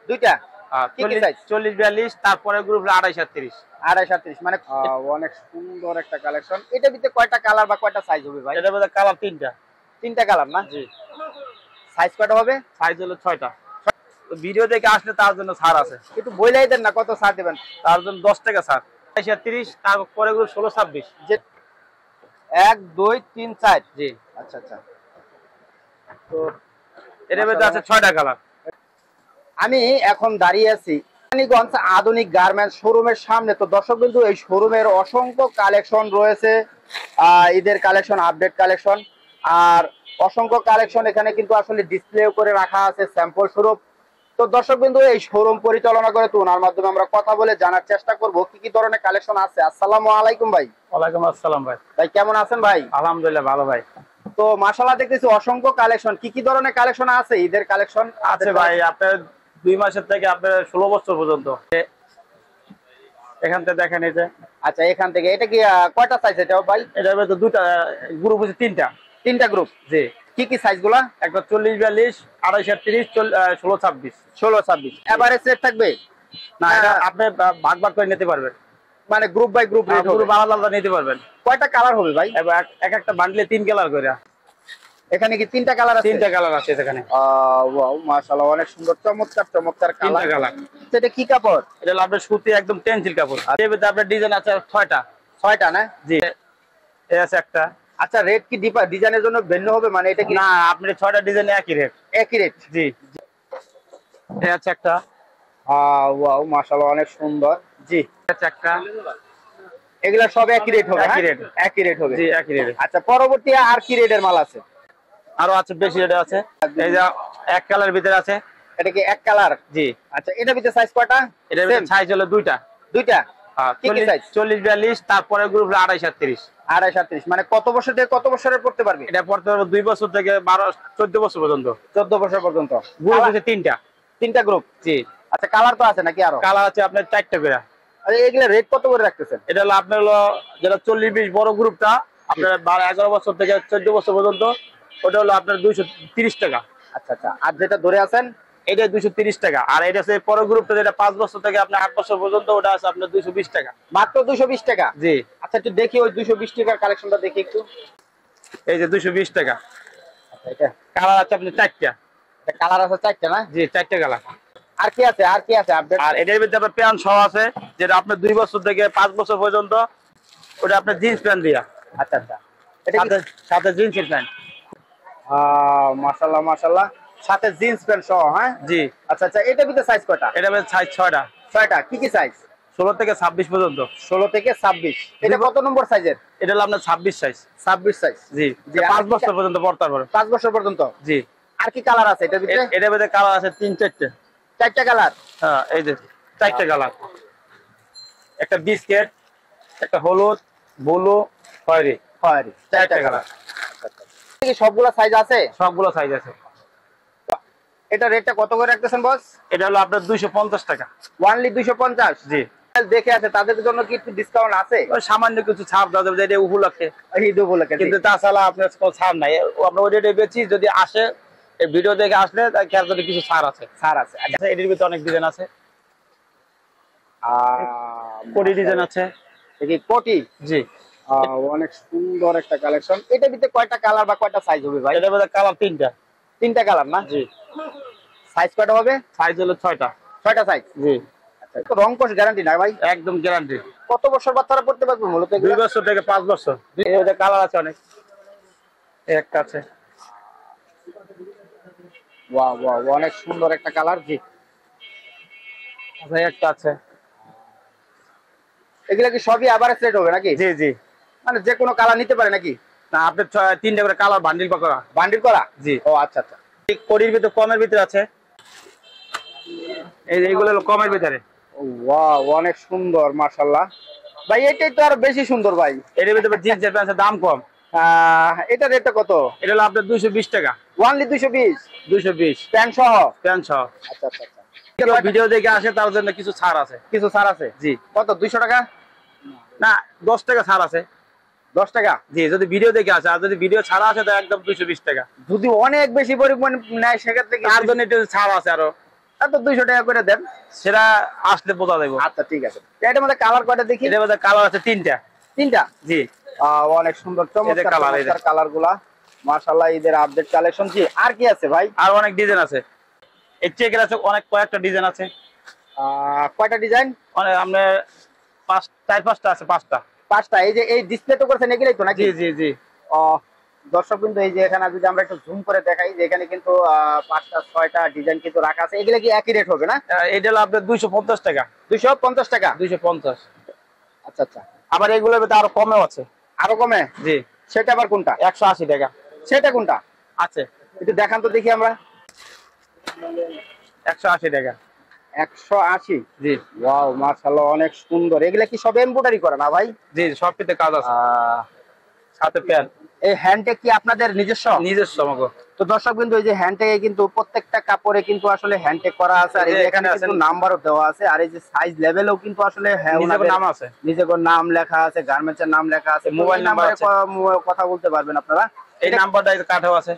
দুইটা। কি কি 40 সাইজ? 40 42, তারপরে গ্রুপ 28 38। 28 38 মানে অনেক সুন্দর একটা কালেকশন। এটার ভিতরে কয়টা কালার বা কয়টা সাইজ হবে ভাই? এটার মধ্যে কালার তিনটা। তিনটা কালার না? জি। সাইজ কয়টা হবে? সাইজ হলো 6টা। ভিডিও দেখে আসলে তার জন্য ছাড় আছে। একটু বইলাই দেন না, কত ছাড় দিবেন? তার জন্য 10 টাকা ছাড়। 28 30, তারপরে গ্রুপ 16 26। যে 1 2 3 4। জি। আচ্ছা আচ্ছা। তো এটার মধ্যে আছে 6টা কালার। আমি এখন দাঁড়িয়ে আছি রানীগঞ্জ আধুনিক গার্মেন্টস শোরুমের সামনে। তো দর্শক বিন্দু, এই শোরুমের অসংখ্য কালেকশন রয়েছে, ঈদের কালেকশন, আপডেট কালেকশন, আর অসংখ্য কালেকশন এখানে কিন্তু আসলে ডিসপ্লে করে রাখা আছে স্যাম্পল স্বরূপ। তো দর্শক বিন্দু, এই শোরুম পরিচালনা করে তো ওনার মাধ্যমে আমরা কথা বলে জানার চেষ্টা করব কি কি ধরনের কালেকশন আছে। আসসালামু আলাইকুম ভাই। ওয়ালাইকুম আসসালাম ভাই। ভাই কেমন আছেন ভাই? আলহামদুলিল্লাহ ভালো ভাই। তো মাশাআল্লাহ দেখতেছি অসংখ্য কালেকশন। কি কি ধরনের কালেকশন আছে? ঈদের কালেকশন আছে ভাই, আপনার 2 মাসের থেকে আপনার 16 বছর পর্যন্ত। এখান থেকে দেখেন এই যে। আচ্ছা, এখান থেকে এটা কি কয়টা সাইজ এটা ভাই? এটার মধ্যে দুটা গ্রুপ আছে, তিনটা। তিনটা গ্রুপ। জি। কি কি সাইজ গুলা? একটা 40 42, 28 30, 16 26। 16 26 এভারেজ রেট থাকবে না, এটা আপনি ভাগ ভাগ করে নিতে পারবেন, মানে গ্রুপ বাই গ্রুপ রেট হবে? গ্রুপ আলাদা আলাদা নিতে পারবেন। কয়টা কালার হবে ভাই? এবার এক একটা বান্ডলে 3 কালার করে। এখানে কি তিনটা কালার আছে? 3টা কালার আছে এখানে। ওয়াও মাশাআল্লাহ, অনেক সুন্দর চমৎকার চমৎকার 3টা কালার। এটা কি কাপড়? এটা হলো আপনার সুতি একদম টেনসিল কাপড়। আর এর ভিতরে আপনার ডিজাইন আছে 6টা। 6টা না? জি। এই আছে একটা। আচ্ছা, রেট কি ডিজাইনের জন্য ভিন্ন হবে, মানে এটা কি? না, আপনি 6টা ডিজাইন একই রেট। একই রেট? জি। এই আছে একটা। ওয়াও মাশাআল্লাহ, অনেক সুন্দর। জি। এই আছে একটা। এগুলা সব একই রেট হবে? একই রেট। একই রেট হবে? জি, একই রেট। আচ্ছা, পরবর্তী আর কি রেটের মাল আছে? আরো আছে, বেশি রেট আছে। এই যে এক কালারের ভিতরে আছে। এটা কি এক কালার? জি। আচ্ছা, এটার ভিতরে সাইজ কয়টা? এটার ভিতরে সাইজ হলো দুইটা। দুইটা? কি কি সাইজ? 40 42, তারপরে গ্রুপ 28 38। 28 38 মানে কত বছর থেকে কত বছরের পড়তে পারবে? এটা পড়তে পারবে 2 বছর থেকে 14 বছর পর্যন্ত। 14 বছর পর্যন্ত। গ্রুপ আছে 3টা। তিনটা গ্রুপ? জি। আচ্ছা, কালার তো আছে নাকি আরো? কালার আছে আপনার 4টা করে। আরে এগুলা রেট কত করে রাখতেছেন? এটা হলো আপনার হলো যেটা 40 20 বড় গ্রুপটা, আপনার 11 বছর থেকে 14 বছর পর্যন্ত, ওটা হলো আপনার 230 টাকা। আচ্ছা আচ্ছা, আর যেটা ধরে আছেন এটা 230 টাকা। আর এটা আছে পরে গ্রুপটা, যেটা 5 বছর থেকে আপনার 8 বছর পর্যন্ত, ওটা আছে আপনার 220 টাকা। মাত্র 220 টাকা? জি। আচ্ছা, একটু দেখি ওই 220 টাকার কালেকশনটা দেখি একটু। এই যে 220 টাকা। আচ্ছা, এটা কালার আছে আপনার 4টা। কালার আছে 4টা না? জি, 4টা কালার। আর কি আছে? আর কি আছে আপডেট? আর এটার ভিতরে আপনার প্যান্ট সহ আছে, যেটা আপনার 2 বছর থেকে 5 বছর পর্যন্ত, ওটা আপনার জিন্স প্যান্ট দিয়া। আচ্ছা আচ্ছা, এটা কি সাথে জিন্সের প্যান্ট। মাশাআল্লাহ মাশাআল্লাহ, সাথে জিন্স প্যান্ট সহ? হ্যাঁ জি। আচ্ছা আচ্ছা, এটার ভিতরে সাইজ কয়টা? এটা সাইজ 6টা। 6টা? কি কি সাইজ? 16 থেকে 26 পর্যন্ত। 16 থেকে 26। এটা কত নম্বর সাইজের? এটা হলো আপনার 26 সাইজ। 26 সাইজ? জি। 5 বছর পর্যন্ত পড়তে পারবে। 5 বছর পর্যন্ত? জি। আর কি কালার আছে এটার ভিতরে? এটার ভিতরে কালার আছে 3 4টে। 4টা কালার? হ্যাঁ, এই যে 4টে কালার। একটা বিস্কিট, একটা হলুদ, ব্লু, খয়েরি। খয়েরি। 4টে কালার। কি সবগুলা সাইজ আছে? সবগুলো সাইজ আছে। এটা রেটটা কত করে রাখতেছেন বস? এটা হলো আপনার 250 টাকা। ওয়ানলি 250? জি। দেখে আছে তাদের জন্য কি একটু ডিসকাউন্ট আছে? ওই সামান্য কিছু ছাড় দেওয়া যাবে, এটা উপলক্ষে। ঈদ উপলক্ষে? কিন্তু তাছাড়া আপনার কোনো ছাড় নাই। আমরা ওই রেটে বেচি। যদি আসে, এই ভিডিও দেখে আসলে তার জন্য কিছু ছাড় আছে। ছাড় আছে? আচ্ছা, এটির ভিতরে অনেক ডিজাইন আছে। কোটি ডিজাইন আছে। দেখি কোটি? জি। অনেক সুন্দর একটা কালেকশন। এটার ভিতরে কয়টা কালার বা কয়টা সাইজ হবে ভাই? এটার ভিতরে কালার 3টা। 3টা কালার না? জি। সাইজ কয়টা হবে? সাইজ হলো 6টা। 6টা সাইজ? জি। আচ্ছা, তো রং কোশ গ্যারান্টি না ভাই? একদম গ্যারান্টি। কত বছর বাচ্চারা পড়তে পারবে মূলত? 2 বছর থেকে 5 বছর। এর ভিতরে কালার আছে অনেক। একটা আছে। ওয়াও ওয়াও, অনেক সুন্দর একটা কালার। জি। আচ্ছা, একটা আছে। এগুলা কি সবই এভারেজ রেট হবে নাকি? জি জি। মানে যে কোনো কালার নিতে পারে নাকি? না, আপনার 3টা করে কালার বান্ডিল করা। বান্ডিল করা? জি। ও আচ্ছা আচ্ছা। এই কোটির ভিতরে কমের ভিতরে আছে। এইগুলো হলো কমের ভিতরে। ওয়াও, অনেক সুন্দর মাশাআল্লাহ ভাই। এটাই তো আরো বেশি সুন্দর ভাই। এর ভিতরে জিন্সের প্যান্টের দাম কম। এটা রেটটা কত? এটা হলো আপনার 220 টাকা। ওয়ানলি 220? 220 প্যান্ট সহ? প্যান্ট সহ। আচ্ছা আচ্ছা আচ্ছা। ভিডিও দেখে আসে, তার জন্য কিছু ছাড় আছে। কিছু ছাড় আছে? জি। কত? 200 টাকা? না, 10 টাকা ছাড় আছে। 10 টাকা? জি, যদি ভিডিও দেখে আসে। আর যদি ভিডিও ছাড়া আছে, তো একদম 220 টাকা। যদি অনেক বেশি পরিমাণ নেয় সেক্ষেত্রে কি? তার জন্য একটু ছাড় আছে আরো। তারপর 200 টাকা করে দেন, সেটা আসলে বোঝা যাবে। আচ্ছা ঠিক আছে। এটার মধ্যে কালার কয়টা দেখি? এটার মধ্যে কালার আছে তিনটা। তিনটা? জি। অনেক সুন্দর চমৎকার কালার, কালার গুলা মাশাআল্লাহ, ঈদের আপডেট কালেকশন। জি, আর কি আছে ভাই? আর অনেক ডিজাইন আছে, এর চেকের আছে অনেক, কয়েকটা ডিজাইন আছে। কয়টা ডিজাইন? অনেক, আপনার 4-5টা আছে, 5টা। 5টা। এই যে এই ডিসপ্লে তো করছেন এগুলাই তো নাকি? জি জি জি। দর্শক কিন্তু এই যে এখানে যদি আমরা একটু জুম করে দেখাই, যে এখানে কিন্তু 5টা 6টা ডিজাইন কিন্তু রাখা আছে। এগুলা কি একই রেট হবে না? এটা হলো আপনার 250 টাকা। 250 টাকা? 250। আচ্ছা আচ্ছা। আবার এগুলোর মধ্যে আরো কমেও আছে। আরো কমে? জি। সেটা আবার কোনটা? 180 টাকা। সেটা কোনটা আছে? একটু দেখান তো দেখি আমরা। 180 টাকা। 180? জি। ওয়াও, মাশাআল্লাহ, অনেক সুন্দর। এগুলা কি সব এমব্রয়ডারি করা না ভাই? জি, সবটিতে কাজ আছে, সাথে প্যান। এই হ্যান্ডটেক কি আপনাদের নিজস্ব? নিজস্ব আমাগো। তো দর্শক বিন্দু, এই যে হ্যান্ডটেকে কিন্তু প্রত্যেকটা কাপড়ে কিন্তু আসলে হ্যান্ডটেক করা আছে, আর এই যে এখানে কিন্তু নাম্বারও দেওয়া আছে, আর এই যে সাইজ লেভেলও কিন্তু আসলে নিজের নাম আছে, নিজের নাম লেখা আছে, গার্মেন্টসের নাম লেখা আছে, মোবাইল নাম্বার আছে, কথা বলতে পারবেন আপনারা। এই নাম্বারটা কাঠেও আছে,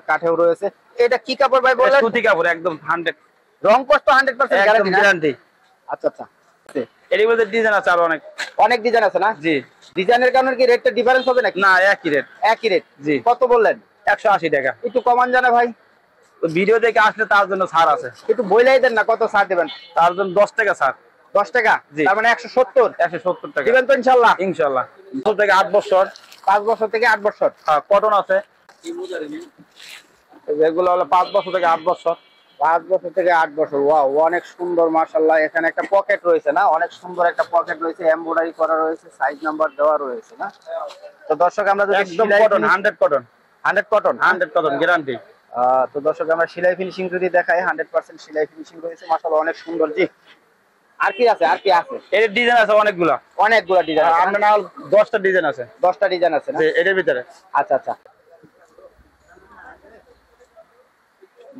কাঠেও রয়েছে। এটা কি কাপড় ভাই বললেন? সুতি কাপড়, একদম 100। রং কষ্ট 100% গ্যারান্টি। আচ্ছা আচ্ছা। এর মধ্যে ডিজাইন আছে আর অনেক, অনেক ডিজাইন আছে না? জি। ডিজাইনের কারণে কি রেটটা ডিফারেন্স হবে নাকি? না, একই রেট। একই রেট? জি। কত বললেন? 180 টাকা। একটু কমান জানা ভাই। তো ভিডিও দেখে আসলে তার জন্য ছাড় আছে। একটু বইলাই দেন না, কত ছাড় দিবেন? তার জন্য 10 টাকা ছাড়। 10 টাকা? জি। তার মানে 170? 170 টাকা দিবেন তো ইনশাআল্লাহ? ইনশাআল্লাহ। 2 থেকে 8 বছর। 5 বছর থেকে 8 বছর? হ্যাঁ, কটন আছে। এগুলো হলো 5 বছর থেকে 8 বছর। 5 বছর থেকে 8 বছর। ওয়াও, অনেক সুন্দর মাশাআল্লাহ। এখানে একটা পকেট রয়েছে না? অনেক সুন্দর একটা পকেট রয়েছে, এমব্রয়ডারি করা রয়েছে, সাইজ নাম্বার দেওয়া রয়েছে না? তো দর্শক আমরা যদি একদম cotton, 100 cotton. 100 cotton? 100 cotton guarantee. তো দর্শক আমরা সেলাই ফিনিশিং যদি দেখাই, 100% সেলাই ফিনিশিং রয়েছে মাশাআল্লাহ, অনেক সুন্দর। জি, আর কি আছে? আর কি আছে? এর ডিজাইন আছে অনেকগুলা, অনেকগুলা ডিজাইন আছে। আপনার না 10টা ডিজাইন আছে। 10টা ডিজাইন আছে না? এর ভিতরে। আচ্ছা আচ্ছা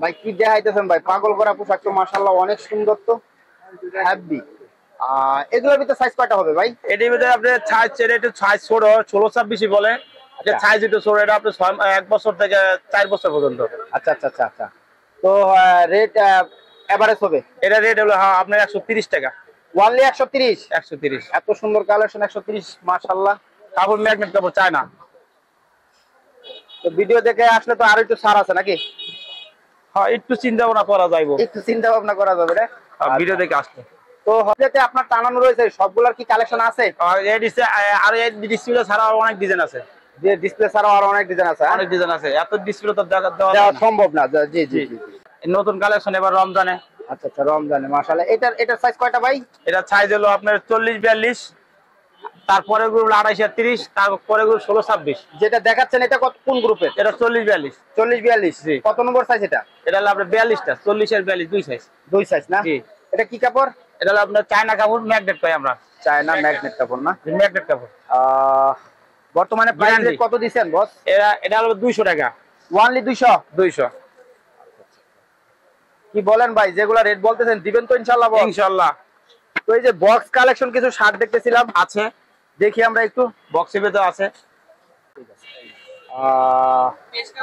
ভাই, কি দেখাইতেছেন ভাই? পাগল করা পোশাক তো মাশাআল্লাহ, অনেক সুন্দর তো, হ্যাপি। এগুলোর ভিতরে সাইজ কয়টা হবে ভাই? এর ভিতরে আপনি সাইজ, একটু সাইজ ছোট, 16-26 বলে। যে সাইজ একটু ছোট, এটা আপনি 1 বছর থেকে 4 বছর পর্যন্ত। আচ্ছা আচ্ছা আচ্ছা আচ্ছা। তো রেট এভারেজ হবে? এটা রেট হলো আপনার 130 টাকা। ওয়ানলি 130? 130। এত সুন্দর কালেকশন 130, মাশাআল্লাহ। কাপড় ম্যাগনেট কাপড়, চায় না। তো ভিডিও দেখে আসলে তো আরো একটু ছাড় আছে নাকি? হ্যাঁ, একটু চিন্তা ভাবনা করা যাইবো। একটু চিন্তা ভাবনা করা যাবে রে। ভিডিও দেখে আসলে। তো হজেতে আপনার টানানো রয়েছে, সবগুলোর কি কালেকশন আছে? আর এই ডিসপ্লে ছাড়া আর অনেক ডিজাইন আছে। যে ডিসপ্লে ছাড়াও আরো অনেক ডিজাইন আছে? অনেক ডিজাইন আছে, এত ডিসপ্লে তো দেওয়া দেওয়া সম্ভব না। জি জি জি। নতুন কালেকশন এবার রমজানে। আচ্ছা আচ্ছা, রমজানে মাশাআল্লাহ। এটার সাইজ কয়টা ভাই? এটা সাইজ হলো আপনার 40-42, তারপরে গ্রুপ 28-30, তারপরে গ্রুপ 16-26। যেটা দেখাচ্ছেন এটা কোন গ্রুপের? এটা 40-42। 40-42? জি। কত নম্বর সাইজ এটা? এটা হলো আপনার 42টা, 40 আর 42 দুই সাইজ। দুই সাইজ না? জি। এটা কি কাপড়? এটা হলো আপনার চায়না কাপড়, ম্যাগনেট পাই আমরা। চায়না ম্যাগনেট কাপড় না? ম্যাগনেট কাপড়। বর্তমানে প্রাইস কত দিবেন বস? এটা হলো 200 টাকা। ওয়ানলি 200? 200। কি বলেন ভাই, যেগুলা রেট বলতেছেন দিবেন তো ইনশাআল্লাহ? ইনশাআল্লাহ। তো এই যে বক্স কালেকশন কিছু শার্ট দেখতেছিলাম, আছে, দেখি আমরা একটু। বক্সের ভিতরে আছে।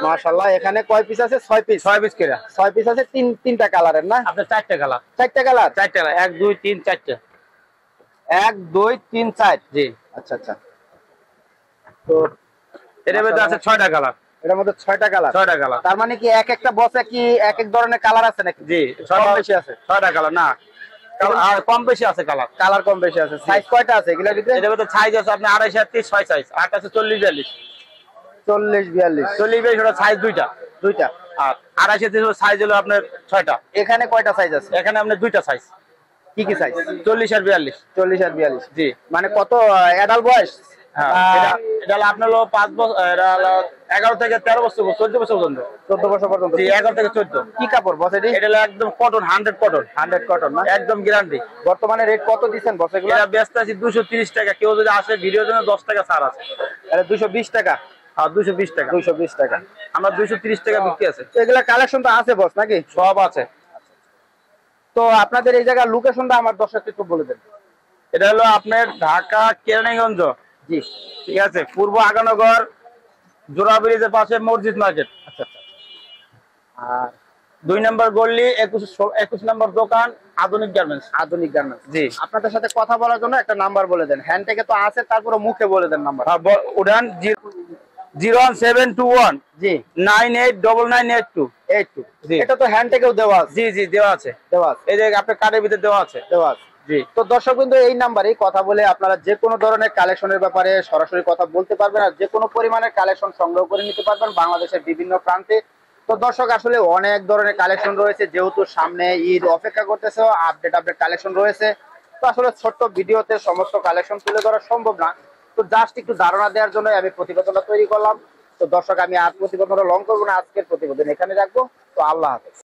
মাশাআল্লাহ, এখানে কয় পিস আছে? 6 পিস। 6 পিস করে। 6 পিস আছে, তিনটা কালারের না? আপনার 4টা কালার। 4টা কালার? 4টা কালার, 1 2 3 4টা। 1 2 3 4? জি। আচ্ছা আচ্ছা। তো এর ভিতরে আছে 6টা কালার। এর মধ্যে 6টা কালার? 6টা কালার। তার মানে কি এক একটা বক্সে কি এক এক ধরনের কালার আছে নাকি? জি, কম বেশি আছে? 6টা কালার না, আর কম বেশি আছে কালার। কালার কম বেশি আছে। সাইজ কয়টা আছে এগুলোর ভিতরে? এর ভিতরে সাইজ আছে আপনি 28-30 6 সাইজ, আর আছে 40-42। 40-42? 40-42 ওটা সাইজ দুইটা। দুইটা? আর 28-30 সাইজ হলো আপনার 6টা। এখানে কয়টা সাইজ আছে? এখানে আপনার দুইটা সাইজ। কি কি সাইজ? 40 আর 42। 40 আর 42? জি। মানে কত অ্যাডাল্ট বয়স? হ্যাঁ, এটা হলো আপনার 5 বছর, এটা হলো 11 থেকে 13 বছর, 14 বছর পর্যন্ত। 14 বছর পর্যন্ত? জি, 11 থেকে 14। কি কাপড় বস এটি? এটা হলো একদম কটন, 100 কটন। 100 কটন না? একদম গ্যারান্টি। বর্তমানে রেট কত দিচ্ছেন বস এগুলো? এটা ব্যস্ত আছি 230 টাকা। কেউ যদি আসে ভিডিওর জন্য 10 টাকা ছাড় আছে। এটা 220 টাকা? আর 220 টাকা। 220 টাকা। আমরা 230 টাকা বিক্রি আছে। এগুলা কালেকশন তো আছে বস নাকি? সব আছে। তো আপনাদের এই জায়গার লোকেশনটা আমার দর্শককে একটু বলে দেন। এটা হলো আপনার ঢাকা কেরানীগঞ্জ। জি। ঠিক আছে, পূর্ব আগানগর জোড়া ব্রিজের পাশে মসজিদ মার্কেট। আচ্ছা আচ্ছা। আর 2 নম্বর গল্লি 21 নম্বর দোকান আধুনিক গার্মেন্টস। আধুনিক গার্মেন্টস। জি, আপনাদের সাথে কথা বলার জন্য একটা নাম্বার বলে দেন, হ্যান্ডটেকে তো আছে, তারপরে মুখে বলে দেন নাম্বার। উড়ান 01721 জি 989982। 82। জি। এটা তো হ্যান্ডটেকেও দেওয়া আছে। জি জি দেওয়া আছে, দেওয়া আছে। এই যে আপনার কার্ডের ভিতরে দেওয়া আছে। দেওয়া আছে। জি। তো দর্শক বিন্দু এই নাম্বারেই কথা বলে আপনারা যে কোনো ধরনের কালেকশনের ব্যাপারে সরাসরি কথা বলতে পারবেন, আর যে কোনো পরিমাণের কালেকশন সংগ্রহ করে নিতে পারবেন বাংলাদেশের বিভিন্ন প্রান্তে। তো দর্শক আসলে অনেক ধরনের কালেকশন রয়েছে, যেহেতু সামনে ঈদ অপেক্ষা করতেছে, আপডেট কালেকশন রয়েছে। তো আসলে ছোট্ট ভিডিওতে সমস্ত কালেকশন তুলে ধরা সম্ভব না, তো জাস্ট একটু ধারণা দেওয়ার জন্য আমি প্রতিবেদনটা তৈরি করলাম। তো দর্শক আমি আর প্রতিবেদনটা লং করবো না, আজকের প্রতিবেদন এখানে রাখবো। তো আল্লাহ হাফেজ।